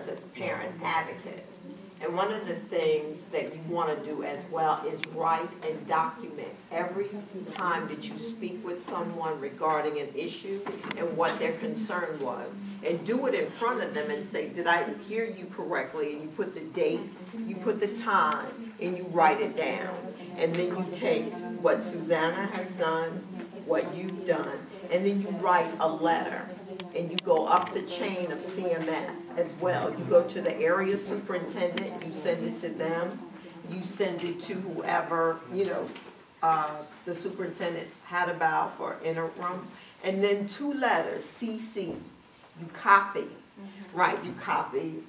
parents as parent advocate. And one of the things that you want to do as well is write and document every time that you speak with someone regarding an issue and what their concern was. And do it in front of them and say, did I hear you correctly? And you put the date, you put the time, and you write it down. And then you take what Susanna has done, what you've done, and then you write a letter. And you go up the chain of CMS as well. You go to the area superintendent, you send it to them, you send it to whoever, the superintendent had about for interim, and then 2 letters, CC, you copy, right? You copy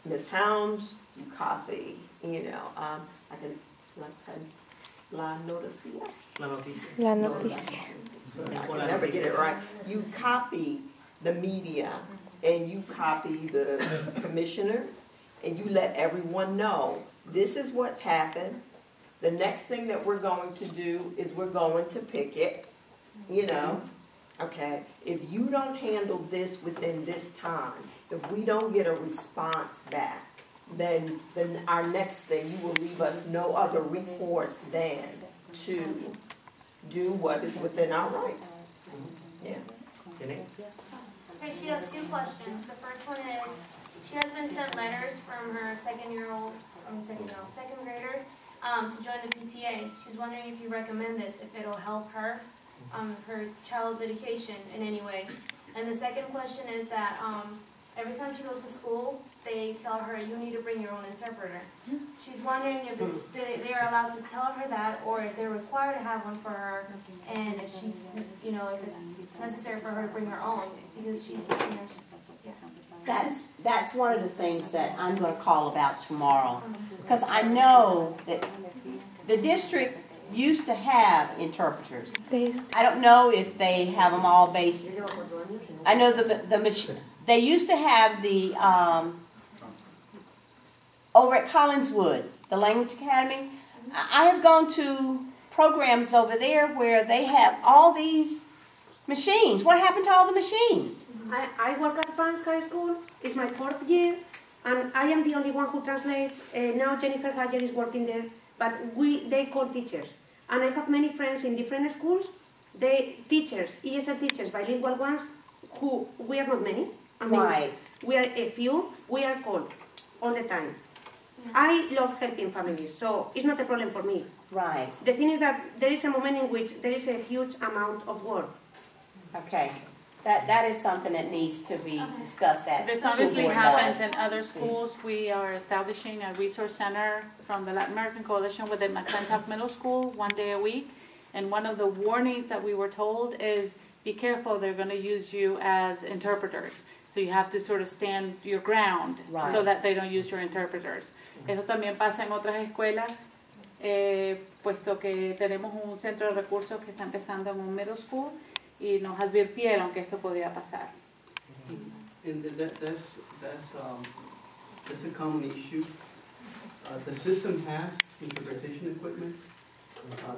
Ms. Helms, you copy, La Noticia. La noticia. I can never get it right. You copy the media, and you copy the commissioners, and you let everyone know, this is what's happened. The next thing that we're going to do is we're going to picket, okay? If you don't handle this within this time, if we don't get a response back, then our next thing, you will leave us no other recourse than to do what is within our rights. Yeah. Okay, she has 2 questions. The first one is, she has been sent letters from her second grader to join the PTA. She's wondering if you recommend this, if it'll help her, her child's education in any way. And the second question is that every time she goes to school, they tell her, you need to bring your own interpreter. She's wondering if they are allowed to tell her that, or if they're required to have one for her, and if she, if it's necessary for her to bring her own, because she's, yeah. That's one of the things that I'm going to call about tomorrow, because I know that the district used to have interpreters. I don't know if they have them all based. I know they used to have the over at Collingswood, the Language Academy. I have gone to programs over there where they have all these machines. What happened to all the machines? I work at Fans High School. It's my 4th year, and I am the only one who translates. Now Jennifer Hager is working there, but they call teachers. And I have many friends in different schools. Teachers, ESL teachers, bilingual ones, who we are not many. Right. We are a few. We are called all the time. I love helping families, so it's not a problem for me. Right. The thing is that there is a moment in which there is a huge amount of work. Okay. That is something that needs to be discussed at This school obviously board happens level. in other schools. We are establishing a resource center from the Latin American Coalition within McClintock Middle School 1 day a week. And one of the warnings that we were told is, be careful, they're going to use you as interpreters. So you have to sort of stand your ground so that they don't use your interpreters. Eso también pasa en otras escuelas, puesto que tenemos un centro de recursos que está empezando en un middle school y nos advirtieron que esto podía pasar. And that's a common issue. The system has interpretation equipment.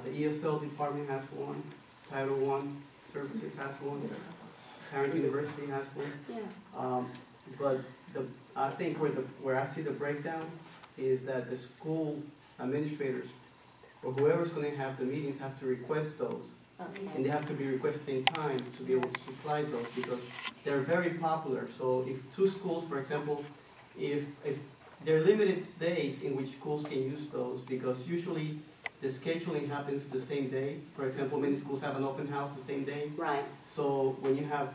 The ESL department has one. Title I Services has one. Tarrant University has one. Yeah. But I think where I see the breakdown is that the school administrators or whoever's going to have the meetings have to request those. Okay. And they have to be requested in time to be able to supply those because they're very popular. So if 2 schools, for example, if there are limited days in which schools can use those because usually the scheduling happens the same day. For example, many schools have an open house the same day. Right. So when you have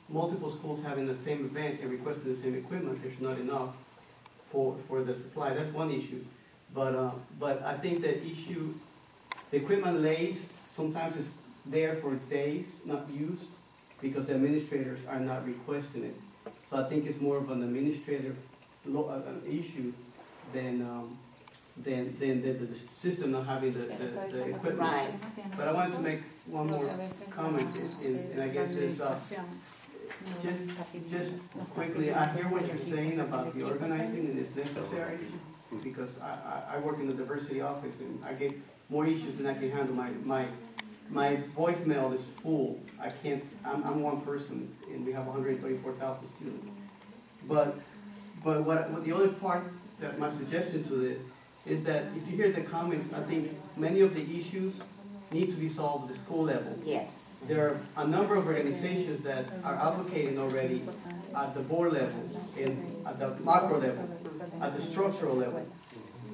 multiple schools having the same event and requesting the same equipment, there's not enough for the supply. That's one issue. But I think the issue, the equipment lays, sometimes it's there for days, not used, because the administrators are not requesting it. So I think it's more of an administrative issue than the system not having the equipment. Right. But I wanted to make one more comment, and I guess it's just quickly, I hear what you're saying about the organizing and it's necessary, because I work in the diversity office and I get more issues than I can handle. My voicemail is full. I can't, I'm one person and we have 134,000 students. But But what the other part that my suggestion to this is that if you hear the comments, I think many of the issues need to be solved at the school level. Yes. There are a number of organizations that are advocating already at the board level, at the macro level, at the structural level.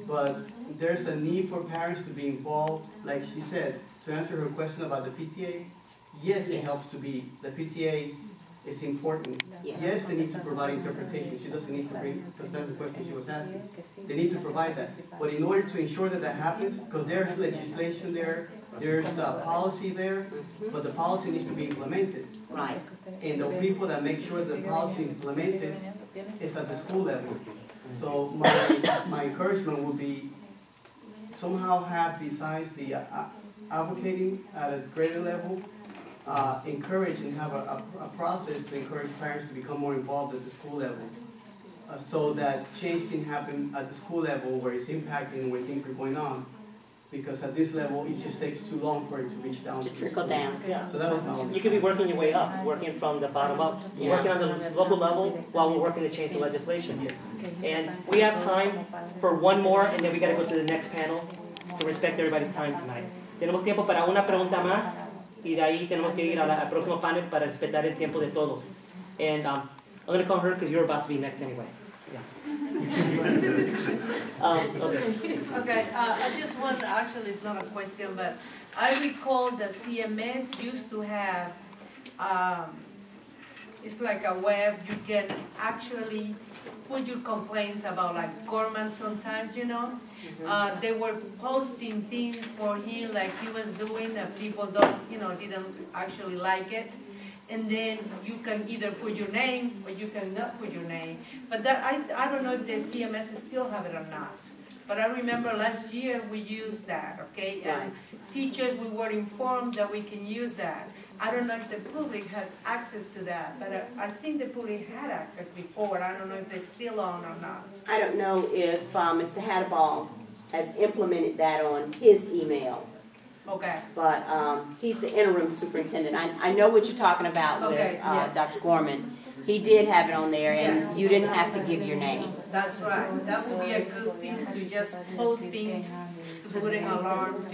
But there's a need for parents to be involved, like she said, to answer her question about the PTA. Yes, it helps to be, the PTA is important. Yes, they need to provide interpretation. She doesn't need to bring, because that's the question she was asking. They need to provide that. But in order to ensure that that happens, because there's legislation there, there's policy there, but the policy needs to be implemented. Right. And the people that make sure the policy is implemented is at the school level. So my encouragement would be somehow have, besides the advocating at a greater level, encourage and have a process to encourage parents to become more involved at the school level, so that change can happen at the school level where it's impacting, where things are going on. Because at this level, it just takes too long for it to reach down. To trickle down. Yeah. So that was my only. You could be working your way up, working from the bottom up, working on the local level while we're working to change the legislation. Yes. And we have time for one more, and then we got to go to the next panel to respect everybody's time tonight. Tenemos tiempo para una pregunta más, y de ahí tenemos que ir al próximo panel para respetar el tiempo de todos. And I'm going to call her because you're about to be next anyway. Yeah. Okay. Okay, I just want, actually it's not a question, but I recall that CMS used to have, it's like a web, you can actually put your complaints about like government sometimes, you know. They were posting things for him like he was doing that people didn't actually like it. And then you can either put your name or you can not put your name. But that I don't know if the CMS still have it or not. But I remember last year we used that, okay? And teachers, we were informed that we can use that. I don't know if the public has access to that, but I think the public had access before. I don't know if they're still on or not. I don't know if Mr. Hadaball has implemented that on his email. Okay. But he's the interim superintendent. I know what you're talking about with yes. Dr. Gorman. He did have it on there, and you didn't have to give your name. That's right. That would be a good thing to just post things, to put an alarm,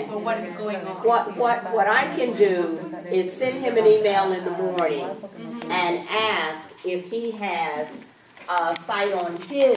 for what is going on. What I can do is send him an email in the morning and ask if he has a site on his